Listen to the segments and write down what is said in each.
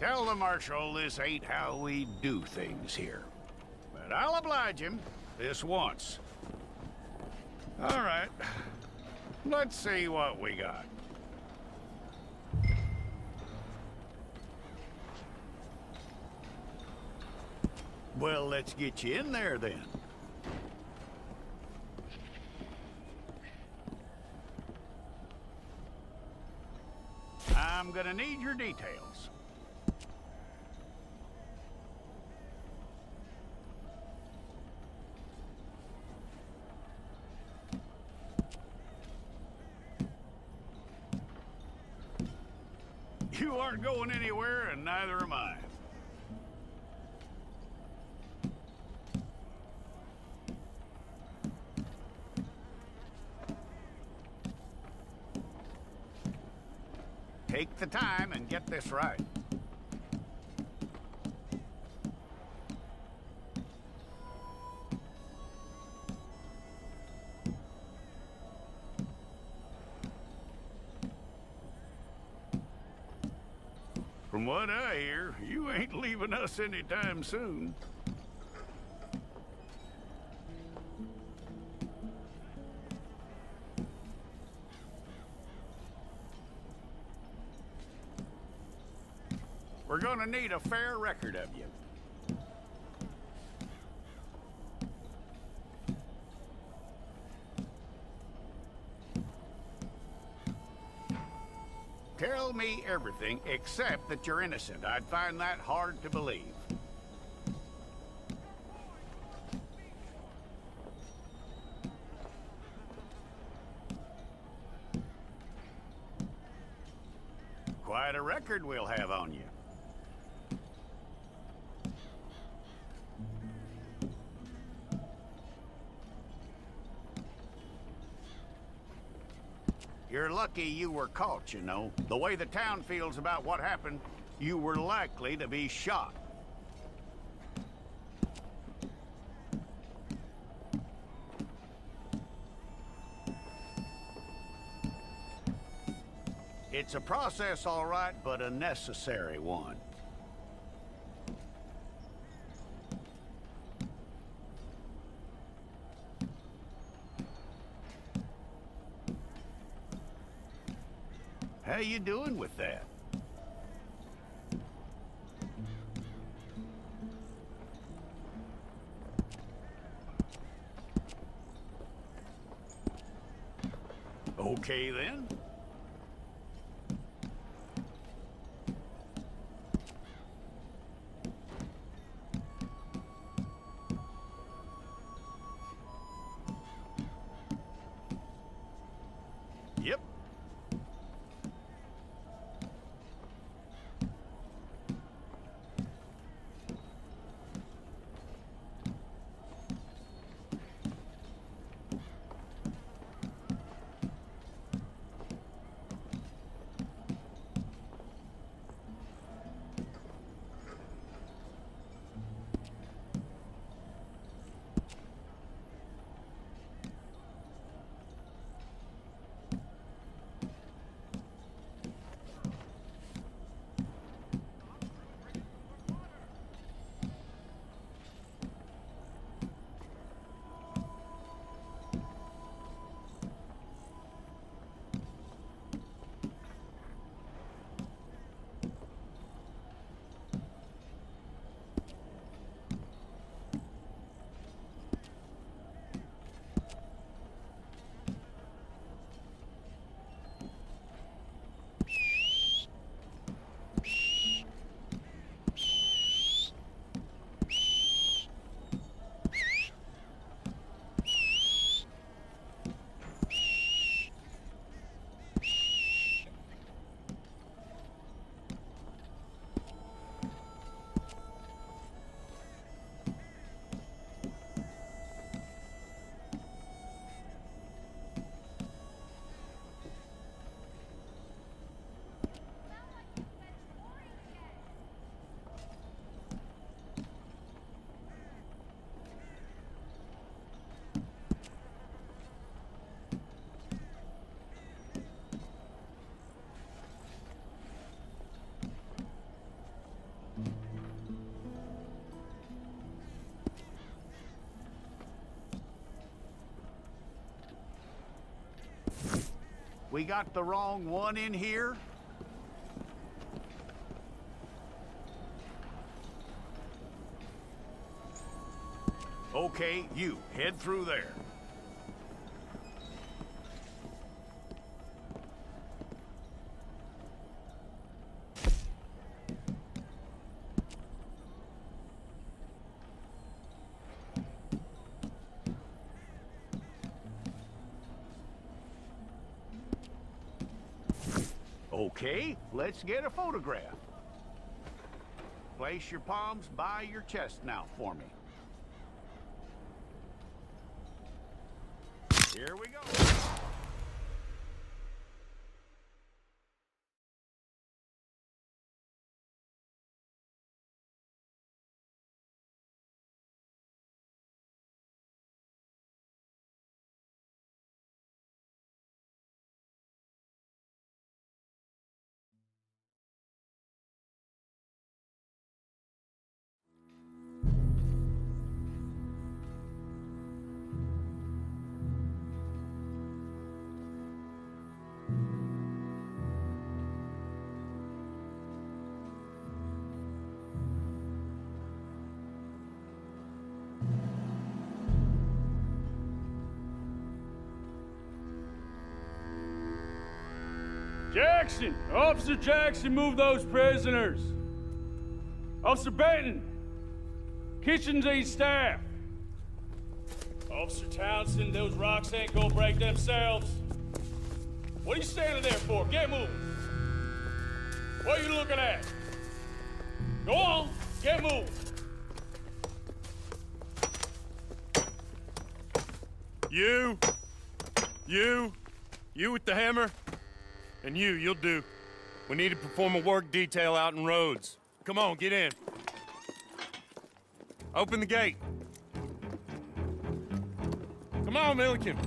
Tell the Marshal this ain't how we do things here. But I'll oblige him this once. All right. Let's see what we got. Well, let's get you in there then. I'm gonna need your details. You aren't going anywhere, and neither am I. Take the time and get this right. From what I hear, you ain't leaving us anytime soon. We're gonna need a fair record of you. Tell me everything except that you're innocent. I'd find that hard to believe. Quite a record we'll have on you. You're lucky you were caught, you know. The way the town feels about what happened, you were likely to be shot. It's a process, all right, but a necessary one. How you doing with that? Okay, then. Yep. We got the wrong one in here? Okay, you, head through there. Okay, let's get a photograph. Place your palms by your chest now for me. Here we go. Jackson! Officer Jackson, move those prisoners! Officer Benton! Kitchens ain't staff! Officer Townsend, those rocks ain't gonna break themselves. What are you standing there for? Get moving! What are you looking at? Go on, get moving! You with the hammer? And you'll do. We need to perform a work detail out in Rhodes. Come on, get in. Open the gate. Come on, Milliken.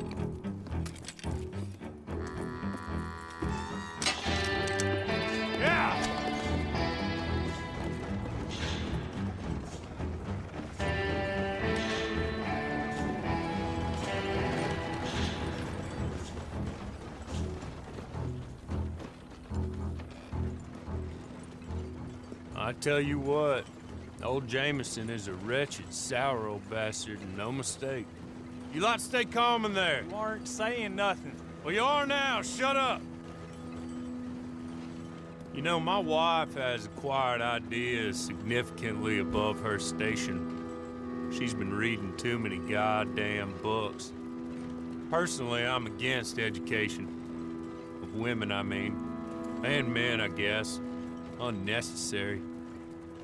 Yeah! I tell you what, old Jameson is a wretched, sour old bastard, and no mistake. You lot stay calm in there. You aren't saying nothing. Well, you are now. Shut up. You know, my wife has acquired ideas significantly above her station. She's been reading too many goddamn books. Personally, I'm against education. Of women, I mean. And men, I guess. Unnecessary.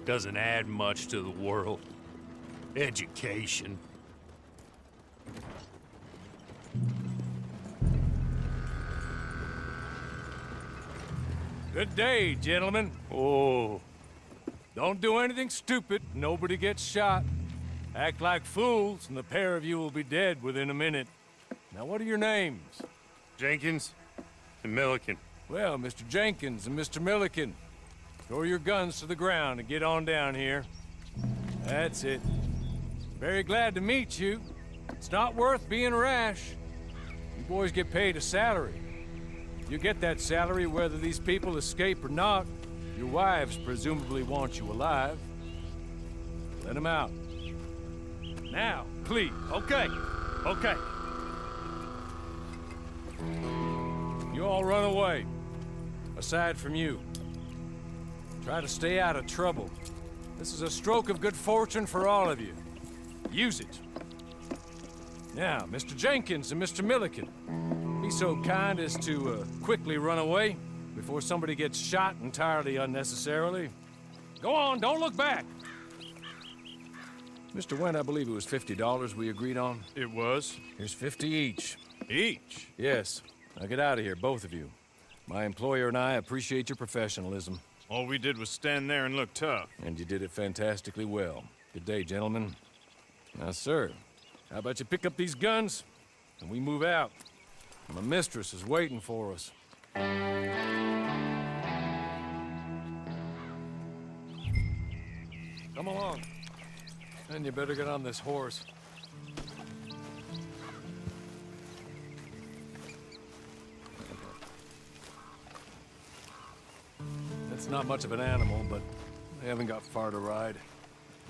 Doesn't add much to the world. Education. Good day, gentlemen. Oh. Don't do anything stupid. Nobody gets shot. Act like fools, and the pair of you will be dead within a minute. Now, what are your names? Jenkins and Milliken. Well, Mr. Jenkins and Mr. Milliken, throw your guns to the ground and get on down here. That's it. Very glad to meet you. It's not worth being rash. You boys get paid a salary. You get that salary whether these people escape or not. Your wives presumably want you alive. Let them out. Now, please. Okay. You all run away. Aside from you. Try to stay out of trouble. This is a stroke of good fortune for all of you. Use it. Now, Mr. Jenkins and Mr. Milliken, be so kind as to quickly run away before somebody gets shot entirely unnecessarily. Go on, don't look back. Mr. Wendt, I believe it was $50 we agreed on. It was. Here's 50 each. Each? Yes. Now get out of here, both of you. My employer and I appreciate your professionalism. All we did was stand there and look tough. And you did it fantastically well. Good day, gentlemen. Now, sir, how about you pick up these guns and we move out? My mistress is waiting for us. Come along. And you better get on this horse. It's not much of an animal, but they haven't got far to ride.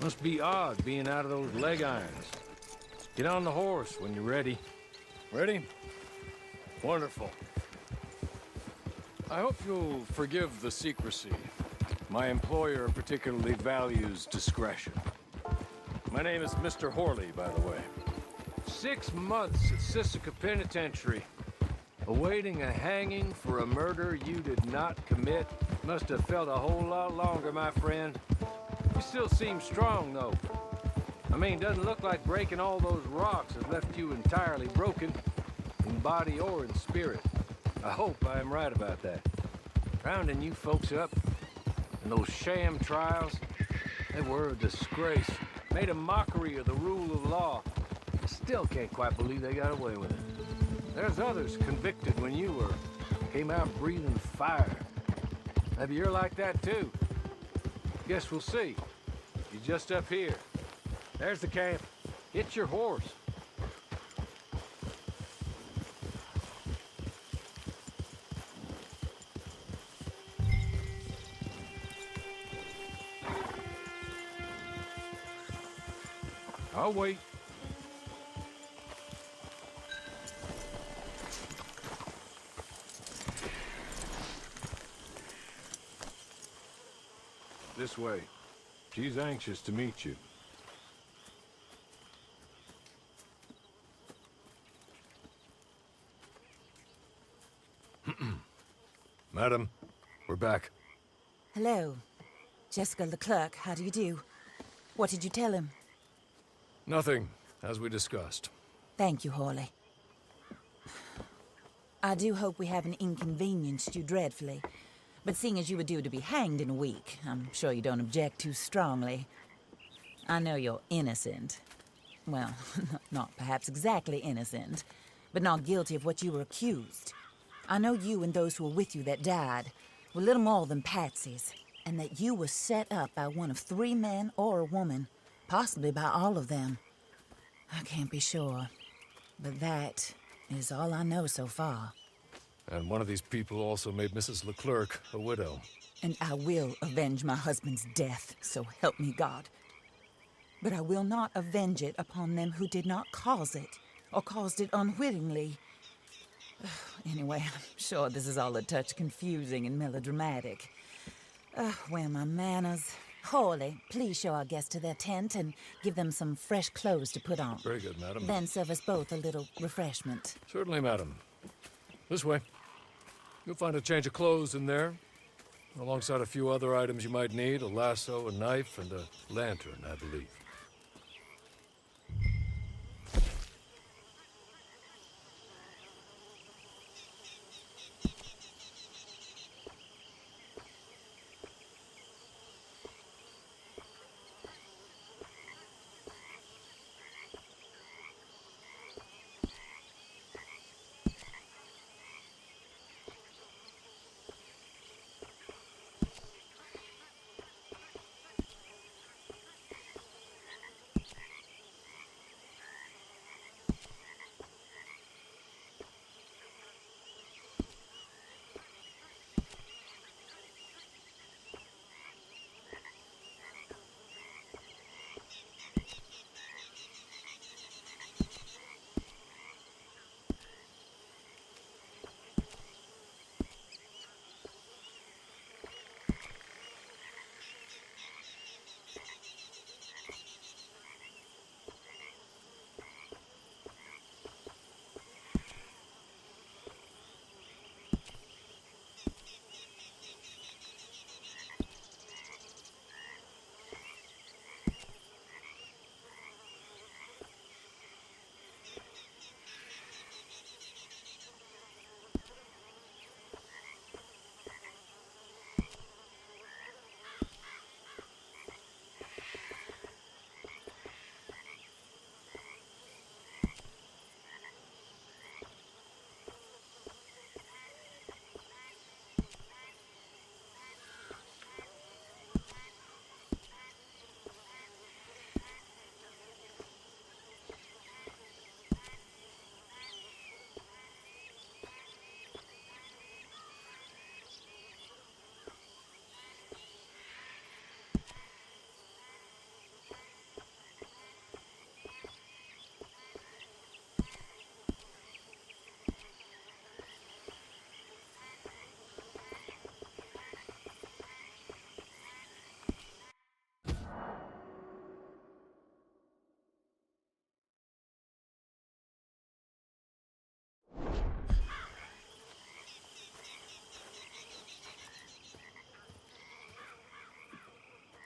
Must be odd being out of those leg irons. Get on the horse when you're ready. Ready? Wonderful. I hope you'll forgive the secrecy. My employer particularly values discretion. My name is Mr. Horley, by the way. 6 months at Sisika Penitentiary, awaiting a hanging for a murder you did not commit. Must have felt a whole lot longer, my friend. You still seem strong, though. I mean, doesn't look like breaking all those rocks has left you entirely broken, in body or in spirit. I hope I am right about that. Rounding you folks up, and those sham trials, they were a disgrace. Made a mockery of the rule of law. I still can't quite believe they got away with it. There's others convicted when you were. Came out breathing fire. Maybe you're like that too. Guess we'll see. You're just up here. There's the camp. Hit your horse. I'll wait. This way. She's anxious to meet you. Madam, we're back. Hello. Jessica Leclerc, how do you do? What did you tell him? Nothing, as we discussed. Thank you, Horley. I do hope we haven't inconvenienced you dreadfully. But seeing as you were due to be hanged in a week, I'm sure you don't object too strongly. I know you're innocent. Well, not perhaps exactly innocent, but not guilty of what you were accused. I know you and those who were with you that died were little more than patsies, and that you were set up by one of 3 men or a woman, possibly by all of them. I can't be sure, but that is all I know so far. And one of these people also made Mrs. Leclerc a widow. And I will avenge my husband's death, so help me God. But I will not avenge it upon them who did not cause it, or caused it unwittingly. Anyway, I'm sure this is all a touch confusing and melodramatic. Where are my manners? Horley, please show our guests to their tent and give them some fresh clothes to put on. Very good, madam. Then serve us both a little refreshment. Certainly, madam. This way. You'll find a change of clothes in there, alongside a few other items you might need, a lasso, a knife, and a lantern, I believe.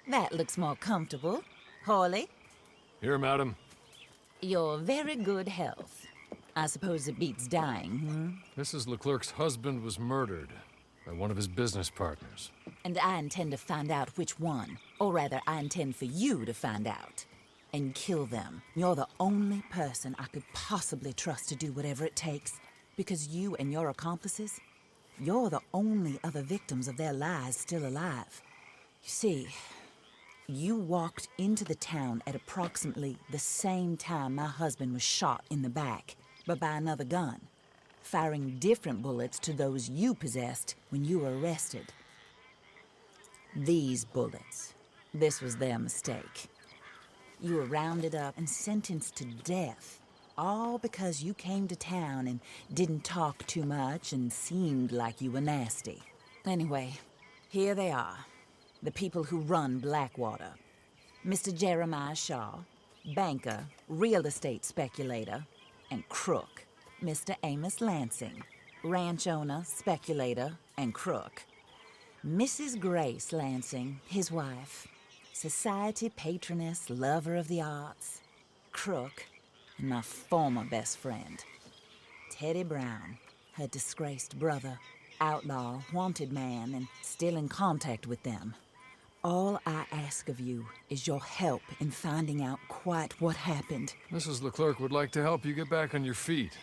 That looks more comfortable. Hawley, Here, madam. your very good health. I suppose it beats dying, Mrs. Leclerc's husband was murdered by one of his business partners. And I intend to find out which one. Or rather, I intend for you to find out. And kill them. You're the only person I could possibly trust to do whatever it takes. Because you and your accomplices, you're the only other victims of their lies still alive. You see, you walked into the town at approximately the same time my husband was shot in the back, but by another gun, firing different bullets to those you possessed when you were arrested. These bullets, this was their mistake. You were rounded up and sentenced to death, all because you came to town and didn't talk too much and seemed like you were nasty. Anyway, here they are, the people who run Blackwater. Mr. Jeremiah Shaw, banker, real estate speculator, and crook. Mr. Amos Lansing, ranch owner, speculator, and crook. Mrs. Grace Lansing, his wife, society patroness, lover of the arts, crook, and my former best friend. Teddy Brown, her disgraced brother, outlaw, wanted man, and still in contact with them. All I ask of you is your help in finding out quite what happened. Mrs. Leclerc would like to help you get back on your feet.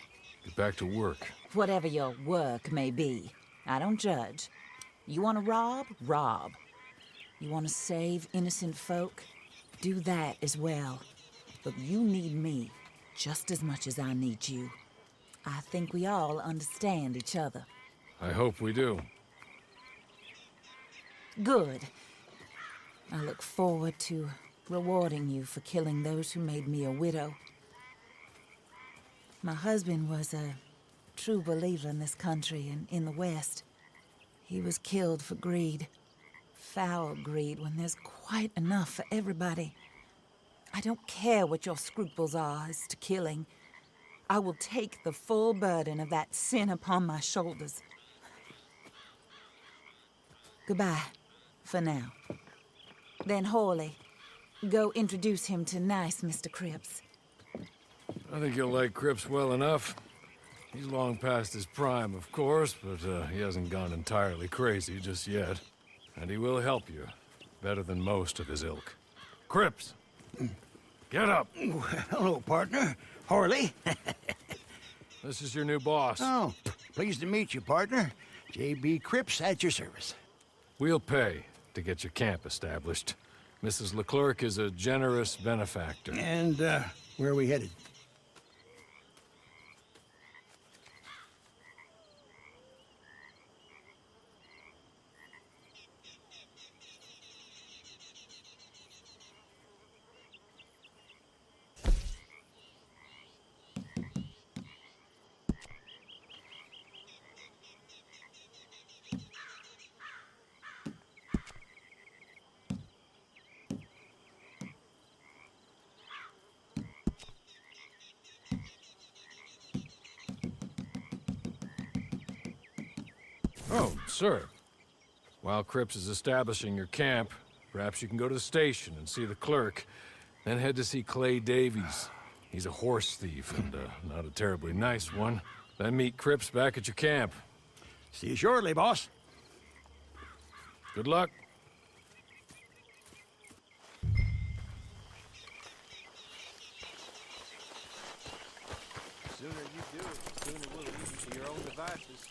Get back to work. Whatever your work may be, I don't judge. You want to rob? Rob. You want to save innocent folk? Do that as well. But you need me just as much as I need you. I think we all understand each other. I hope we do. Good. I look forward to rewarding you for killing those who made me a widow. My husband was a true believer in this country and in the West. He was killed for greed. Foul greed when there's quite enough for everybody. I don't care what your scruples are as to killing. I will take the full burden of that sin upon my shoulders. Goodbye, for now. Then Hawley, go introduce him to nice Mr. Cripps. I think you'll like Cripps well enough. He's long past his prime, of course, but he hasn't gone entirely crazy just yet. And he will help you, better than most of his ilk. Cripps! Get up! Hello, partner. Hawley. This is your new boss. Oh, pleased to meet you, partner. J.B. Cripps at your service. We'll pay to get your camp established. Mrs. Leclerc is a generous benefactor. And, where are we headed? Oh, sir. While Cripps is establishing your camp, perhaps you can go to the station and see the clerk, then head to see Clay Davies. He's a horse thief, and not a terribly nice one. Then meet Cripps back at your camp. See you shortly, boss. Good luck. The sooner you do it, the sooner we'll leave you to your own devices.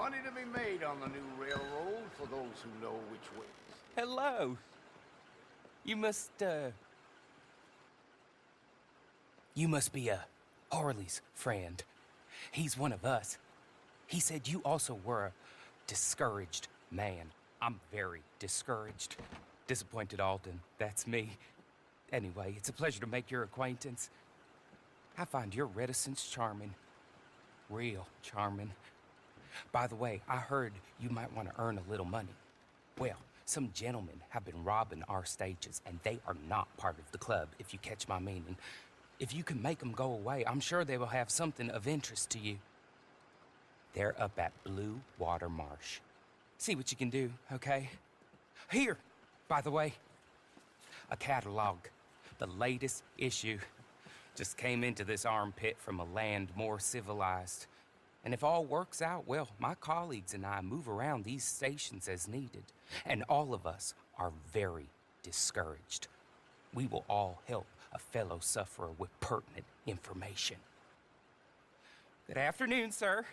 money to be made on the new railroad for those who know which ways. Hello. You must be Harley's friend. He's one of us. He said you also were a discouraged man. I'm very discouraged. Disappointed Alden, that's me. Anyway, it's a pleasure to make your acquaintance. I find your reticence charming. Real charming. By the way, I heard you might want to earn a little money. Well, some gentlemen have been robbing our stages, and they are not part of the club, if you catch my meaning. If you can make them go away, I'm sure they will have something of interest to you. They're up at Blue Water Marsh. See what you can do, okay? Here, by the way, a catalog. The latest issue. Just came into this armpit from a land more civilized. And if all works out, well, my colleagues and I move around these stations as needed. And all of us are very discouraged. We will all help a fellow sufferer with pertinent information. Good afternoon, sir.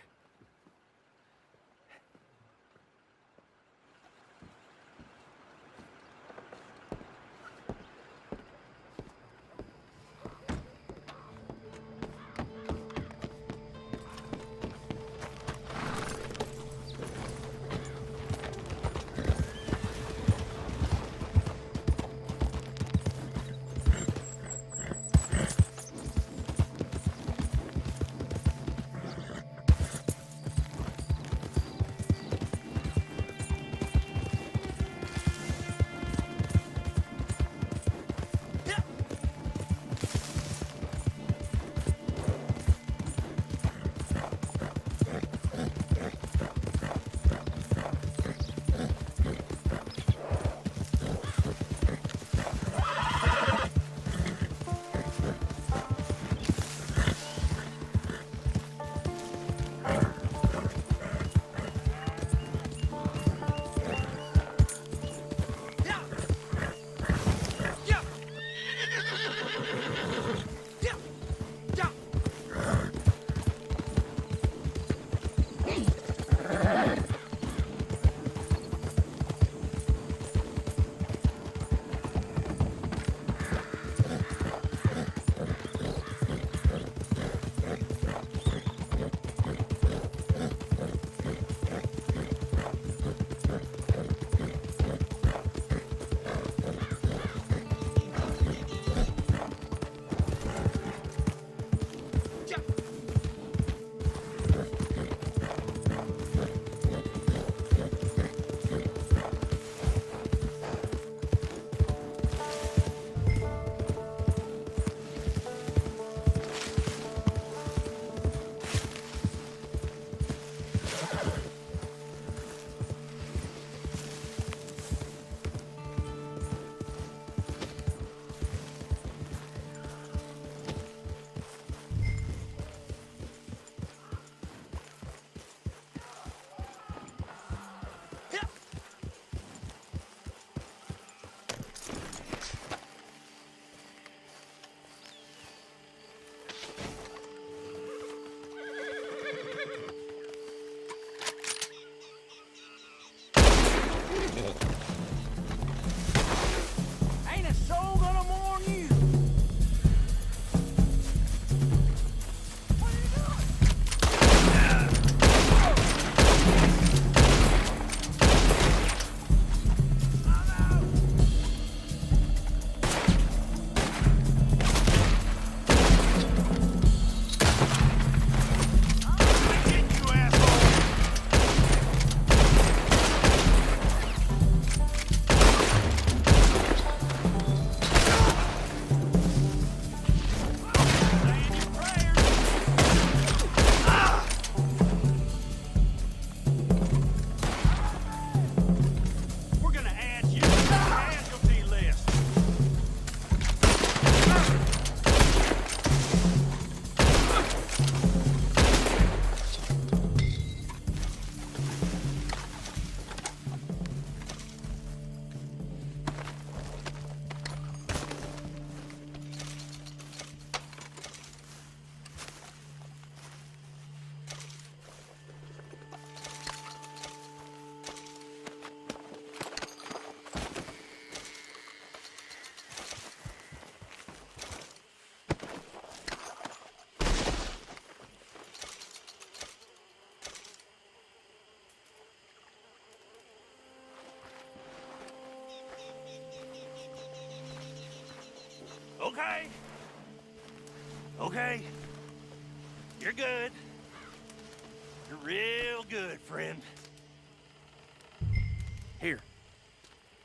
Okay. Okay. You're good. You're real good, friend. Here.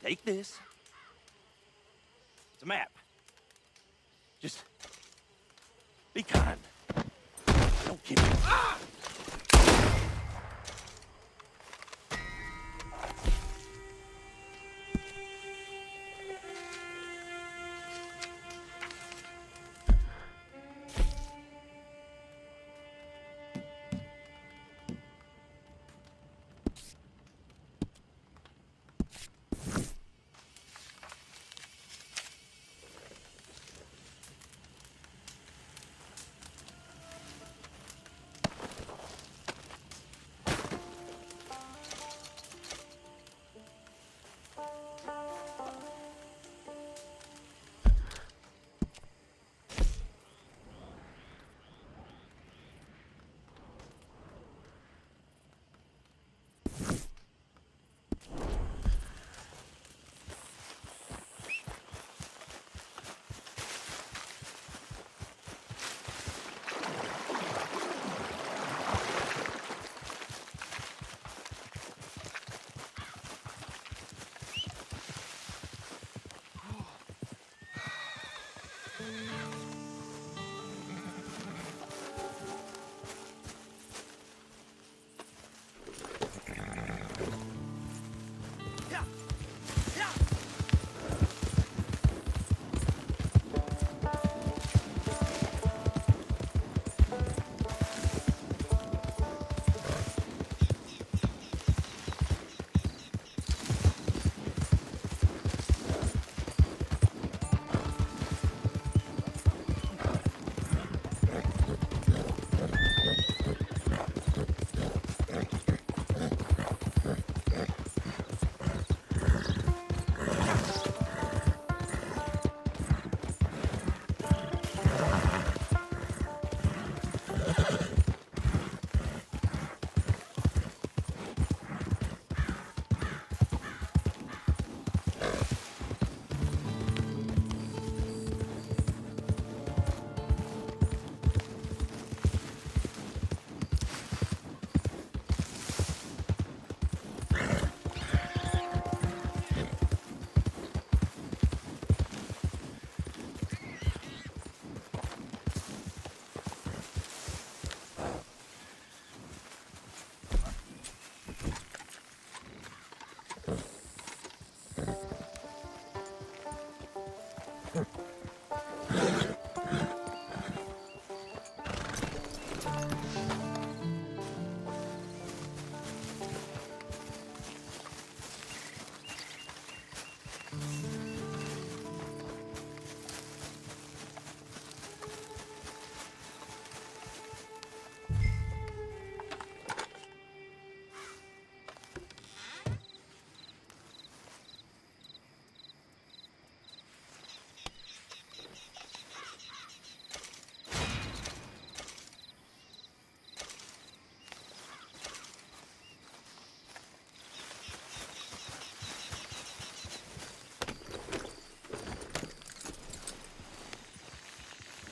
Take this. It's a map. Just be kind. Don't kid me.